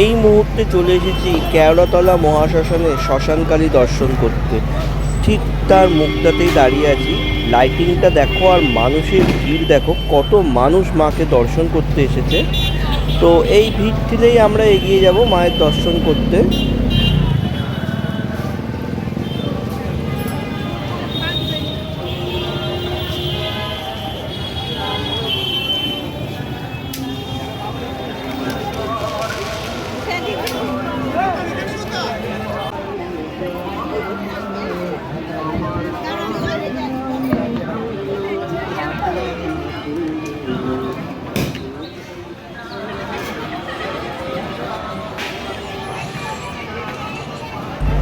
এই মুহূর্তে চলে এসেছি কেওড়াতলা মহাশ্মশানে শ্মশানকালী দর্শন করতে। ঠিক তার মুখটাতেই দাঁড়িয়ে আছি। লাইটিংটা দেখো আর মানুষের ভিড় দেখো, কত মানুষ মাকে দর্শন করতে এসেছে। তো এই ভিড় ঠেলেই আমরা এগিয়ে যাব মায়ের দর্শন করতে।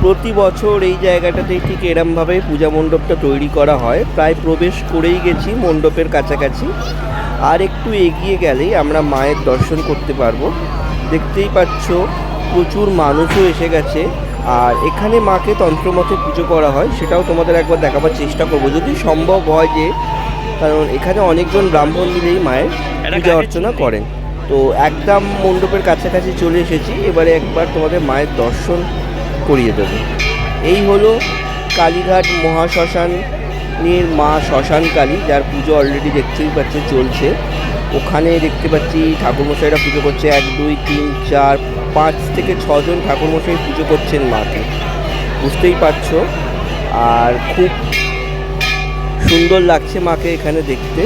প্রতি বছর এই জায়গাটাতেই ঠিক এরমভাবেই পূজা মণ্ডপটা তৈরি করা হয়। প্রায় প্রবেশ করেই গেছি মণ্ডপের কাছাকাছি, আর একটু এগিয়ে গেলেই আমরা মায়ের দর্শন করতে পারবো। দেখতেই পাচ্ছ প্রচুর মানুষও এসে গেছে, আর এখানে মাকে তন্ত্রমতে পুজো করা হয়, সেটাও তোমাদের একবার দেখাবার চেষ্টা করবো যদি সম্ভব হয় যে, কারণ এখানে অনেকজন ব্রাহ্মণ মিলেই মায়ের পূজা অর্চনা করেন। তো একদম মণ্ডপের কাছাকাছি চলে এসেছি, এবারে একবার তোমাদের মায়ের দর্শন করিয়ে দেবে। এই হলো কালীঘাট মহাশ্মশানের মা শ্মশানকালী, যার পুজো অলরেডি দেখতেই পাচ্ছে চলছে। ওখানে দেখতে পাচ্ছি ঠাকুরমশাইরা পুজো করছে, 1 2 3 4 5 থেকে 6 জন ঠাকুরমশাই পুজো করছেন মাকে, বুঝতেই পারছো। আর খুব সুন্দর লাগছে মাকে এখানে দেখতে।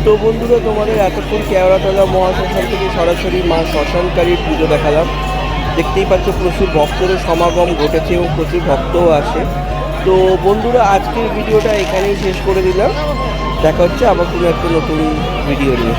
তো বন্ধুরা, তোমাদের এতক্ষণ কেওড়াতলা মহাশ্মশান থেকে সরাসরি মা শ্মশানকালীর পুজো দেখালাম। দেখতেই পাচ্ছ প্রচুর ভক্তদের সমাগম ঘটেছে এবং প্রচুর ভক্তও আসে। তো বন্ধুরা, আজকের ভিডিওটা এখানেই শেষ করে দিলাম। দেখা হচ্ছে আবার কোনো একটা নতুন ভিডিও নিয়ে।